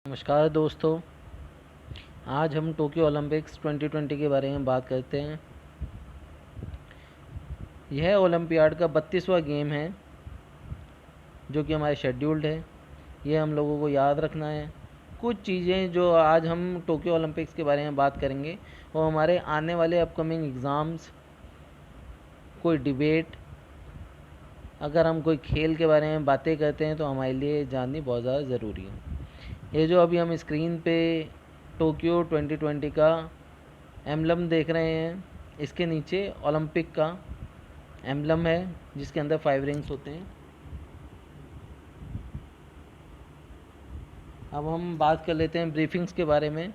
नमस्कार दोस्तों। आज हम टोक्यो ओलंपिक्स 2020 के बारे में बात करते हैं। यह ओलंपियाड का 32वां गेम है जो कि हमारे शेड्यूल्ड है। ये हम लोगों को याद रखना है। कुछ चीज़ें जो आज हम टोक्यो ओलंपिक्स के बारे में बात करेंगे वो हमारे आने वाले अपकमिंग एग्ज़ाम्स, कोई डिबेट, अगर हम कोई खेल के बारे में बातें करते हैं तो हमारे लिए जाननी बहुत ज़्यादा ज़रूरी है। ये जो अभी हम स्क्रीन पे टोक्यो 2020 का एम्बलम देख रहे हैं, इसके नीचे ओलंपिक का एम्बलम है जिसके अंदर 5 रिंग्स होते हैं। अब हम बात कर लेते हैं ब्रीफिंग्स के बारे में।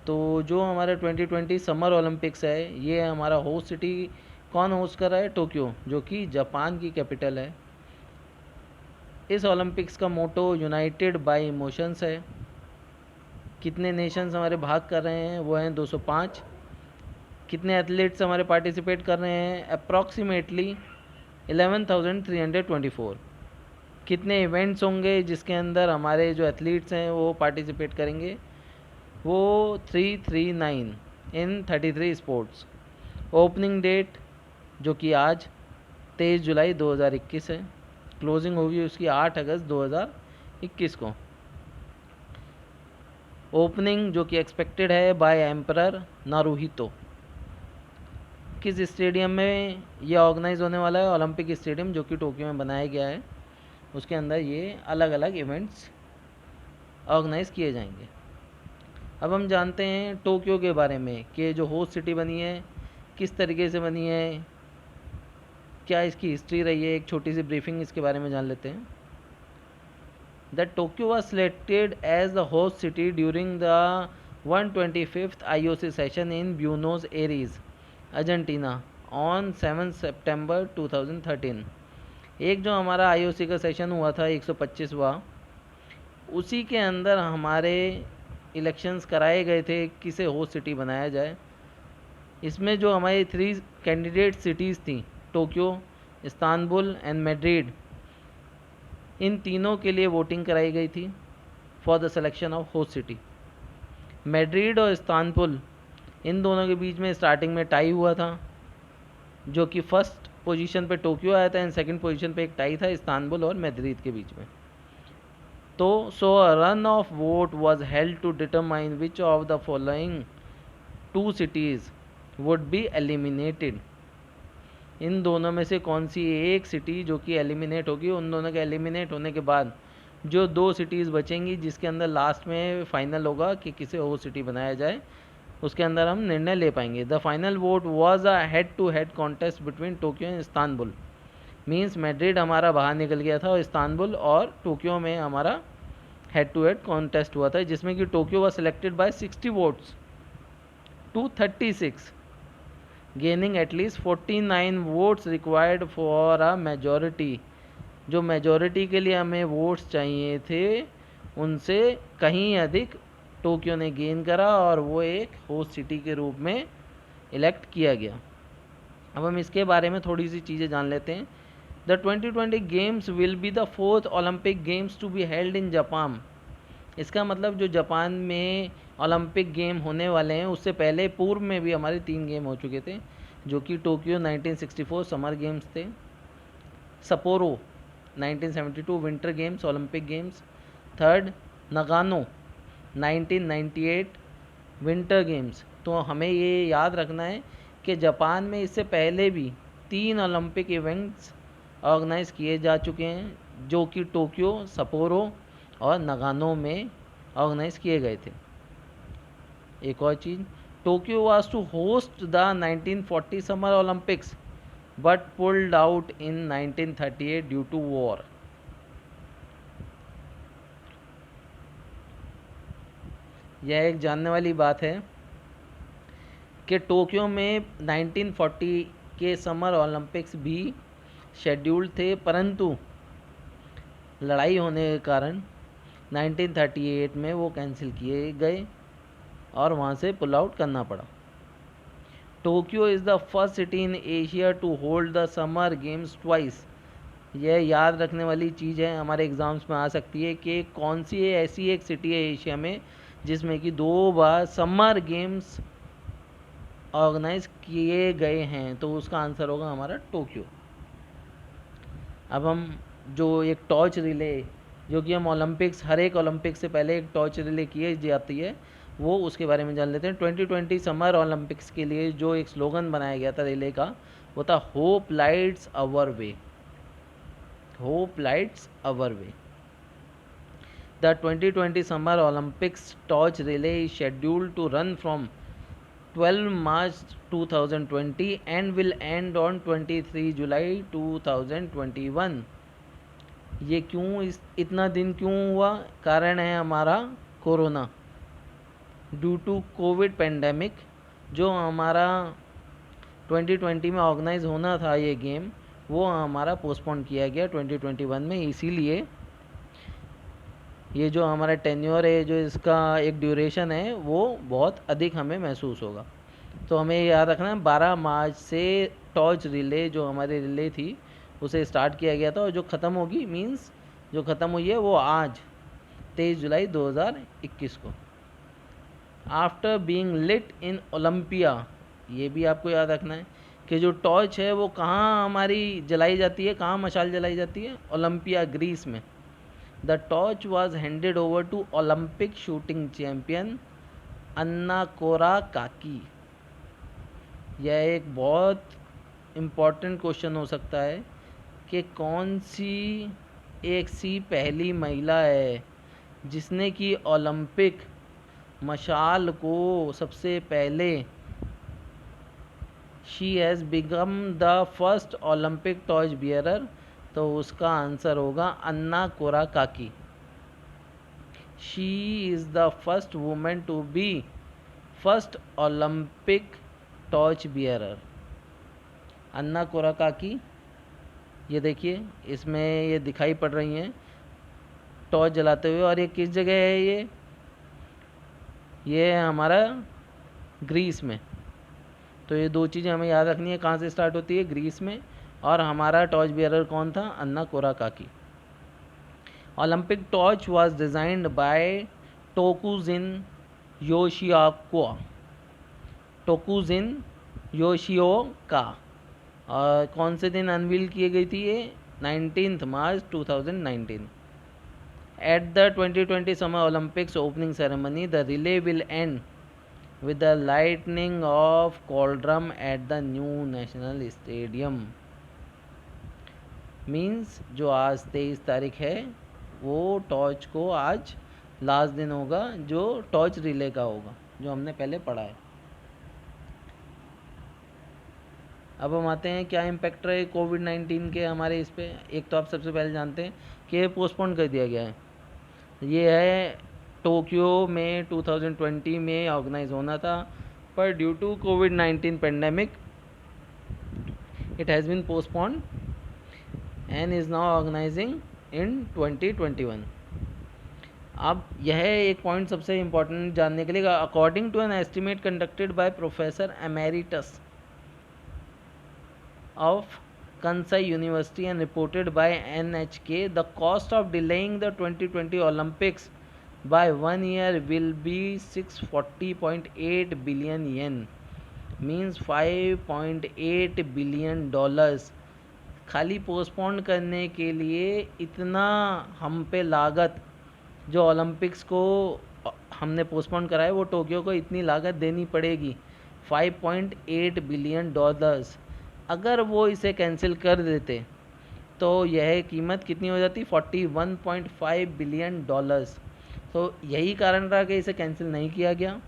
तो जो हमारा 2020 समर ओलंपिक्स है, ये हमारा होस्ट सिटी कौन होस्ट कर रहा है? टोक्यो, जो कि जापान की कैपिटल है। इस ओलंपिक्स का मोटो यूनाइटेड बाय इमोशंस है। कितने नेशंस हमारे भाग कर रहे हैं? वो हैं 205। कितने एथलीट्स हमारे पार्टिसिपेट कर रहे हैं? अप्रॉक्सीमेटली 11,324। कितने इवेंट्स होंगे जिसके अंदर हमारे जो एथलीट्स हैं वो पार्टिसिपेट करेंगे? वो 339 इन 33 स्पोर्ट्स। ओपनिंग डेट जो कि आज 23 जुलाई 2021 है। क्लोजिंग होगी उसकी 8 अगस्त 2021 को। ओपनिंग जो कि एक्सपेक्टेड है बाय एम्परर नारुहितो। किस स्टेडियम में ये ऑर्गेनाइज होने वाला है? ओलंपिक स्टेडियम जो कि टोक्यो में बनाया गया है, उसके अंदर ये अलग अलग इवेंट्स ऑर्गेनाइज किए जाएंगे। अब हम जानते हैं टोक्यो के बारे में कि जो होस्ट सिटी बनी है किस तरीके से बनी है, क्या इसकी हिस्ट्री रही है। एक छोटी सी ब्रीफिंग इसके बारे में जान लेते हैं। The Tokyo was selected as the host city during the 125th IOC session in Buenos Aires, Argentina on 7 सितंबर 2013। एक जो हमारा आईओसी का सेशन हुआ था 125वां, उसी के अंदर हमारे इलेक्शंस कराए गए थे किसे होस्ट सिटी बनाया जाए। इसमें जो हमारी 3 कैंडिडेट सिटीज़ थी, टोक्यो, इस्तांबुल एंड मैड्रिड, इन तीनों के लिए वोटिंग कराई गई थी for the selection of host city. Madrid और इस्तांबुल, इन दोनों के बीच में स्टार्टिंग में टाई हुआ था, जो कि फर्स्ट पोजीशन पे टोक्यो आया था एंड सेकंड पोजीशन पे एक टाई था इस्तांबुल और मैड्रिड के बीच में। तो so a run off vote was held to determine which of the following 2 cities would be eliminated. इन दोनों में से कौन सी एक सिटी जो कि एलिमिनेट होगी। उन दोनों के एलिमिनेट होने के बाद जो 2 सिटीज़ बचेंगी जिसके अंदर लास्ट में फाइनल होगा कि किसे होस्ट सिटी बनाया जाए, उसके अंदर हम निर्णय ले पाएंगे। The final vote was a head to head contest between Tokyo and Istanbul. Means Madrid हमारा बाहर निकल गया था और इस्तांबुल और टोक्यो में हमारा हेड टू हेड कॉन्टेस्ट हुआ था, जिसमें कि Tokyo was selected by 60 votes to 36, gaining at least 49 votes required for a majority. जो मेजॉरिटी के लिए हमें वोट्स चाहिए थे उनसे कहीं अधिक टोक्यो ने गेन करा और वो एक होस्ट सिटी के रूप में इलेक्ट किया गया। अब हम इसके बारे में थोड़ी सी चीज़ें जान लेते हैं। The 2020 games will be the 4th Olympic games to be held in Japan. इसका मतलब जो जापान में ओलंपिक गेम होने वाले हैं उससे पहले पूर्व में भी हमारे 3 गेम हो चुके थे, जो कि टोक्यो 1964 समर गेम्स थे, Sapporo 1972 winter games Olympic games, third Nagano 1998 winter games. तो हमें ये याद रखना है कि जापान में इससे पहले भी 3 ओलंपिक इवेंट्स ऑर्गेनाइज किए जा चुके हैं, जो कि टोक्यो, सपोरो और नगानो में ऑर्गेनाइज किए गए थे। एक और चीज़, Tokyo was to host the 1940 summer Olympics but pulled out in 1938 due to war. यह एक जानने वाली बात है कि टोक्यो में 1940 के समर ओलंपिक्स भी शेड्यूल्ड थे, परंतु लड़ाई होने के कारण 1938 में वो कैंसिल किए गए और वहाँ से पुल आउट करना पड़ा। Tokyo is the first city in Asia to hold the summer games twice. यह याद रखने वाली चीज़ है, हमारे एग्ज़ाम्स में आ सकती है कि कौन सी ऐसी एक सिटी है एशिया में जिसमें कि 2 बार समर गेम्स ऑर्गेनाइज किए गए हैं, तो उसका आंसर होगा हमारा टोक्यो। अब हम जो एक टॉर्च रिले, जो कि हम ओलंपिक्स, हर एक ओलंपिक से पहले एक टॉर्च रिले की जाती है, वो उसके बारे में जान लेते हैं। 2020 समर ओलंपिक्स के लिए जो एक स्लोगन बनाया गया था रिले का, वो था hope lights our way, hope lights our way. The 2020 Summer Olympics torch relay is scheduled to run from 12 March 2020 and will end on 23 July 2021। ये क्यों इतना दिन क्यों हुआ? कारण है हमारा corona. Due to COVID pandemic, जो हमारा 2020 में ऑर्गेनाइज होना था ये गेम, वो हमारा पोस्टपोन किया गया 2021 में। इसीलिए ये जो हमारा टेन्योर है, जो इसका एक ड्यूरेशन है, वो बहुत अधिक हमें महसूस होगा। तो हमें याद रखना है 12 मार्च से टॉर्च रिले, जो हमारी रिले थी, उसे स्टार्ट किया गया था, और जो ख़त्म होगी, मींस जो ख़त्म हुई है वो आज 23 जुलाई 2021 को। आफ्टर बीइंग लिट इन ओलंपिया, ये भी आपको याद रखना है कि जो टॉर्च है वो कहाँ हमारी जलाई जाती है, कहाँ मशाल जलाई जाती है? ओलंपिया, ग्रीस में। The torch was handed over to Olympic shooting champion Anna Kora काकी। यह एक बहुत इम्पॉर्टेंट क्वेश्चन हो सकता है कि कौन सी एक सी पहली महिला है जिसने कि ओलंपिक मशाल को सबसे पहले, she has become the first Olympic torch bearer. तो उसका आंसर होगा Anna Kora Kaki. She is the first women to be first Olympic torch bearer, Anna Kora Kaki. ये देखिए, इसमें ये दिखाई पड़ रही हैं टॉर्च जलाते हुए, और ये किस जगह है? ये है हमारा ग्रीस में। तो ये दो चीज़ें हमें याद रखनी है, कहाँ से स्टार्ट होती है? ग्रीस में। और हमारा टॉर्च बियरर कौन था? Anna Kora Kaki. Olympic torch was designed by Tokujin Yoshioka, Tokujin Yoshioka. और कौन से दिन अनवील की गई थी ये? 19 मार्च 2019। At the 2020 summer Olympics opening ceremony, the relay will and with the lightning of cauldron at the new national stadium। Means जो आज 23 तारीख है, वो टॉर्च को आज लास्ट दिन होगा जो टॉर्च रिले का होगा, जो हमने पहले पढ़ा है। अब हम आते हैं क्या इम्पैक्ट रहे कोविड-19 के हमारे इस पे। एक तो आप सबसे पहले जानते हैं कि पोस्टपोन कर दिया गया है। ये है टोक्यो में 2020 में ऑर्गेनाइज होना था, पर ड्यू टू कोविड-19 pandemic it has been postponed and is now organizing in 2021। अब यह एक पॉइंट सबसे इम्पोर्टेंट जानने के लिए, according to an estimate conducted by professor emeritus of Kansai University and reported by NHK, the cost of delaying the 2020 Olympics by 1 year will be 640.8 billion yen, means 5.8 billion dollars। खाली postpone करने के लिए इतना हम पे लागत, जो Olympics को हमने पोस्टपोन करा है वो टोक्यो को इतनी लागत देनी पड़ेगी, 5.8 बिलियन डॉलर्स। अगर वो इसे कैंसिल कर देते तो यह कीमत कितनी हो जाती? 41.5 बिलियन डॉलर्स। तो यही कारण रहा कि इसे कैंसिल नहीं किया गया,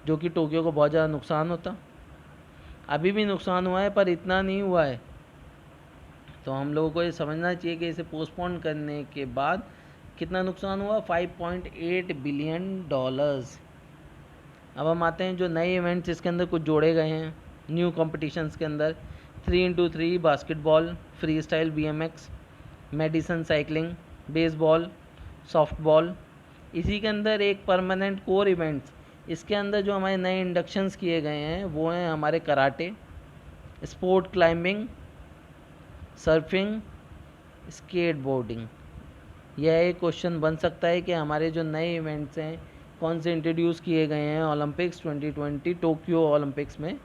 जो कि टोक्यो को बहुत ज़्यादा नुकसान होता। अभी भी नुकसान हुआ है, पर इतना नहीं हुआ है। तो हम लोगों को ये समझना चाहिए कि इसे पोस्टपोन करने के बाद कितना नुकसान हुआ? 5.8 बिलियन डॉलर्स। अब हम आते हैं जो नए इवेंट्स इसके अंदर कुछ जोड़े गए हैं न्यू कॉम्पिटिशन्स के अंदर। 3x3 basketball, free style BMX, madison cycling, baseball, softball. इसी के अंदर एक परमानेंट कोर इवेंट्स, इसके अंदर जो हमारे नए इंडक्शंस किए गए हैं वो हैं हमारे karate, sport climbing, surfing, skate boarding. यह एक क्वेश्चन बन सकता है कि हमारे जो नए इवेंट्स हैं कौन से इंट्रोड्यूस किए गए हैं ओलंपिक्स 2020 टोक्यो ओलंपिक्स में,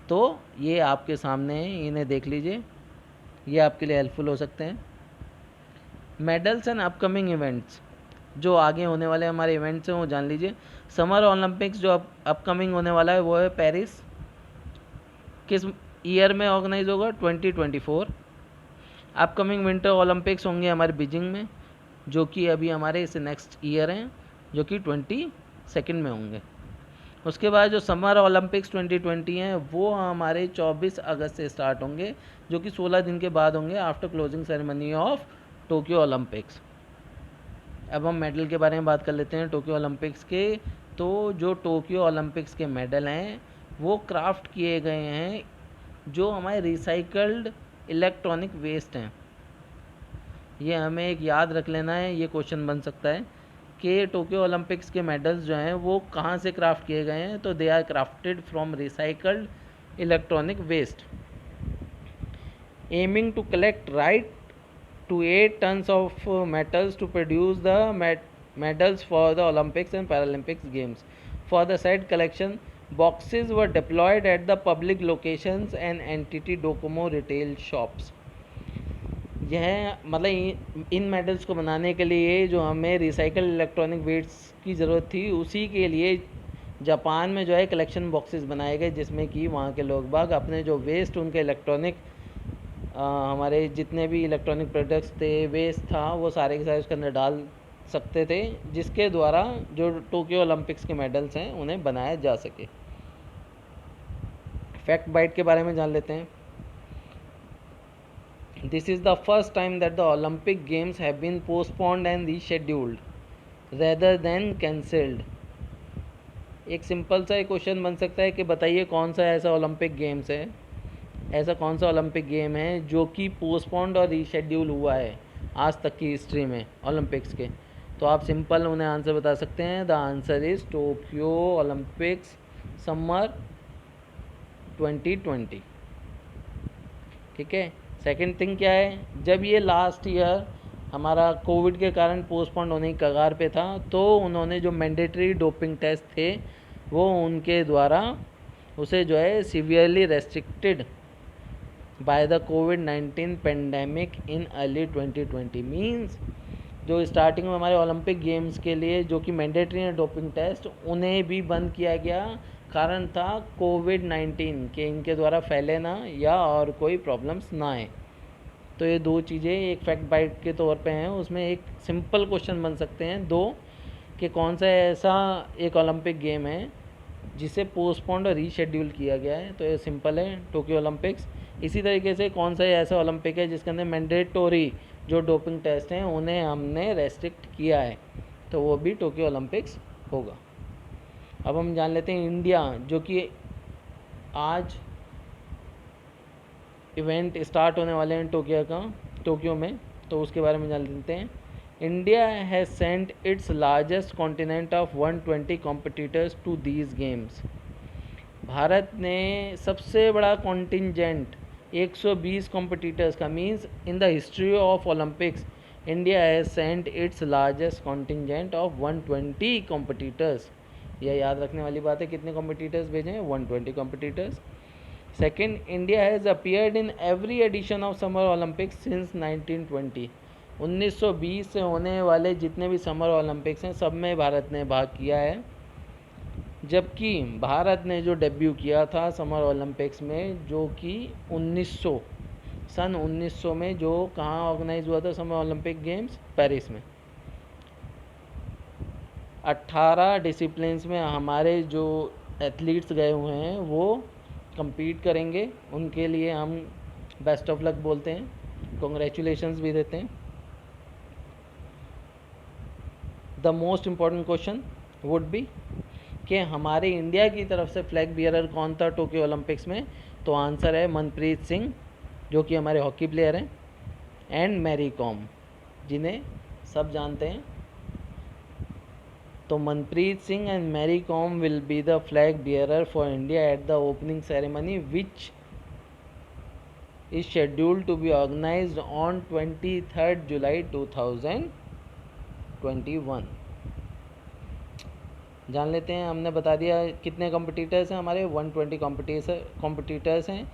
तो ये आपके सामने है, इन्हें देख लीजिए, ये आपके लिए हेल्पफुल हो सकते हैं। मेडल्स एंड अपकमिंग इवेंट्स, जो आगे होने वाले हमारे इवेंट्स हैं वो जान लीजिए। समर ओलंपिक्स जो अपकमिंग होने वाला है वो है पेरिस, किस ईयर में ऑर्गेनाइज होगा, 2024। अपकमिंग विंटर ओलंपिक्स होंगे हमारे बीजिंग में, जो कि अभी हमारे इस नेक्स्ट ईयर हैं, जो कि 22 में होंगे। उसके बाद जो समर ओलंपिक्स 2020 हैं वो हमारे 24 अगस्त से स्टार्ट होंगे, जो कि 16 दिन के बाद होंगे after closing ceremony of Tokyo Olympics. अब हम मेडल के बारे में बात कर लेते हैं टोक्यो ओलंपिक्स के। तो जो टोक्यो ओलंपिक्स के मेडल हैं वो क्राफ्ट किए गए हैं जो हमारे रिसाइकल्ड इलेक्ट्रॉनिक वेस्ट हैं। ये हमें एक याद रख लेना है, ये क्वेश्चन बन सकता है कि टोक्यो ओलंपिक्स के मेडल्स जो हैं वो कहाँ से क्राफ्ट किए गए हैं, तो they are crafted from recycled electronic waste, aiming to collect right to 8 tons of metals to produce the medals for the Olympics and Paralympics games. For the said collection, boxes were deployed at the public locations and entity Docomo retail shops. यह मतलब इन medals को बनाने के लिए जो हमें recycle electronic wastes की ज़रूरत थी, उसी के लिए जापान में जो है कलेक्शन बॉक्सेस बनाए गए, जिसमें कि वहाँ के लोग बाग अपने जो वेस्ट उनके इलेक्ट्रॉनिक हमारे जितने भी इलेक्ट्रॉनिक प्रोडक्ट्स थे, वेस्ट था, वो सारे के सारे उसके अंदर डाल सकते थे, जिसके द्वारा जो टोक्यो ओलंपिक्स के मेडल्स हैं उन्हें बनाया जा सके। फैक्ट बाइट के बारे में जान लेते हैं। This is the first time that the Olympic games have been postponed and rescheduled rather than cancelled. एक सिंपल सा एक क्वेश्चन बन सकता है कि बताइए कौन सा ऐसा ओलंपिक गेम्स है, ऐसा कौन सा ओलंपिक गेम है जो कि पोस्टपोन्ड और रीशेड्यूल हुआ है आज तक की हिस्ट्री में ओलंपिक्स के। तो आप सिंपल उन्हें आंसर बता सकते हैं, the answer is Tokyo Olympics summer 2020। ठीक है। सेकंड थिंग क्या है, जब ये लास्ट ईयर हमारा कोविड के कारण पोस्टपोन्ड होने की कगार पे था, तो उन्होंने जो मैंडेटरी डोपिंग टेस्ट थे वो उनके द्वारा उसे जो है severely restricted by the covid pandemic in early 2020। Means जो स्टार्टिंग में हमारे ओलंपिक गेम्स के लिए जो कि मैंडेटरी हैं डोपिंग टेस्ट, उन्हें भी बंद किया गया। कारण था कोविड-19 के इनके द्वारा फैले ना या और कोई प्रॉब्लम्स ना आए। तो ये दो चीज़ें एक फैक्ट बाइट के तौर पे हैं, उसमें एक सिंपल क्वेश्चन बन सकते हैं दो कि कौन सा ऐसा एक ओलंपिक गेम है जिसे पोस्टपोन्ड और रीशेड्यूल किया गया है, तो ये सिंपल है टोक्यो ओलंपिक्स। इसी तरीके से कौन सा ऐसा ओलंपिक है जिसके अंदर मैंडेटोरी जो डोपिंग टेस्ट हैं उन्हें हमने रेस्ट्रिक्ट किया है, तो वो भी टोक्यो ओलंपिक्स होगा। अब हम जान लेते हैं इंडिया, जो कि आज इवेंट स्टार्ट होने वाले हैं टोक्यो में, तो उसके बारे में जान लेते हैं। India has sent its largest continent of 120 competitors to these games. भारत ने सबसे बड़ा कॉन्टिजेंट 120 कॉम्पिटिटर्स का, means in the history of Olympics India has sent its largest contingent of 120 competitors. यह याद रखने वाली बात है, कितने कॉम्पिटिटर्स भेजे हैं, 120 competitors. Second, India has appeared in every edition of summer Olympics since 1920। 1920 से होने वाले जितने भी समर ओलंपिक्स हैं सब में भारत ने भाग किया है, जबकि भारत ने जो डेब्यू किया था समर ओलंपिक्स में, जो कि सन 1900 में जो कहाँ ऑर्गेनाइज हुआ था समर ओलंपिक गेम्स, पेरिस में। 18 डिसिप्लिन्स में हमारे जो एथलीट्स गए हुए हैं वो compete करेंगे, उनके लिए हम बेस्ट ऑफ लक बोलते हैं, कॉन्ग्रेचुलेशंस भी देते हैं। The most important question would be कि हमारे इंडिया की तरफ से फ्लैग बियरर कौन था टोक्यो ओलंपिक्स में, तो आंसर है मनप्रीत सिंह, जो कि हमारे हॉकी प्लेयर हैं, एंड मैरी कॉम, जिन्हें सब जानते हैं। तो Manpreet Singh and Mary Kom will be the flag bearer for India at the opening ceremony, which is scheduled to be organized on 23rd July 2021। जान लेते हैं, हमने बता दिया कितने कॉम्पिटिटर्स हैं हमारे, 120 कॉम्पिटिटर्स हैं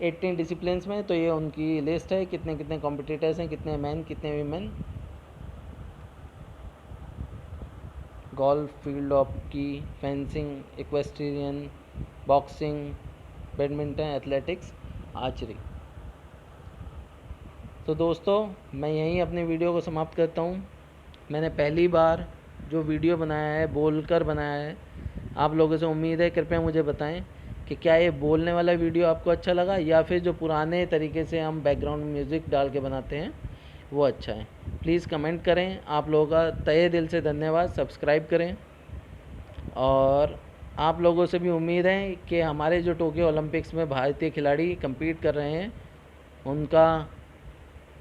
18 डिसिप्लिन्स में। तो ये उनकी लिस्ट है, कितने कितने कॉम्पिटिटर्स हैं, कितने मैन कितने women. Golf, field hockey, fencing, equestrian, boxing, badminton, athletics, archery. तो दोस्तों मैं यहीं अपनी वीडियो को समाप्त करता हूँ। मैंने पहली बार जो वीडियो बनाया है बोलकर बनाया है। आप लोगों से उम्मीद है कृपया मुझे बताएं कि क्या ये बोलने वाला वीडियो आपको अच्छा लगा या फिर जो पुराने तरीके से हम बैकग्राउंड म्यूज़िक डाल के बनाते हैं वो अच्छा है। प्लीज़ कमेंट करें। आप लोगों का तहे दिल से धन्यवाद। सब्सक्राइब करें। और आप लोगों से भी उम्मीद है कि हमारे जो टोक्यो ओलंपिक्स में भारतीय खिलाड़ी compete कर रहे हैं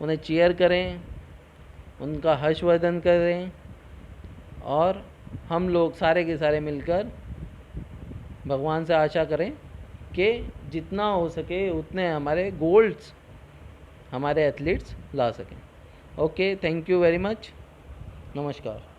उन्हें चीयर करें, उनका हर्षवर्धन करें और हम लोग सारे के सारे मिलकर भगवान से आशा करें कि जितना हो सके उतने हमारे गोल्ड्स हमारे एथलीट्स ला सकें। Okay, thank you very much. नमस्कार।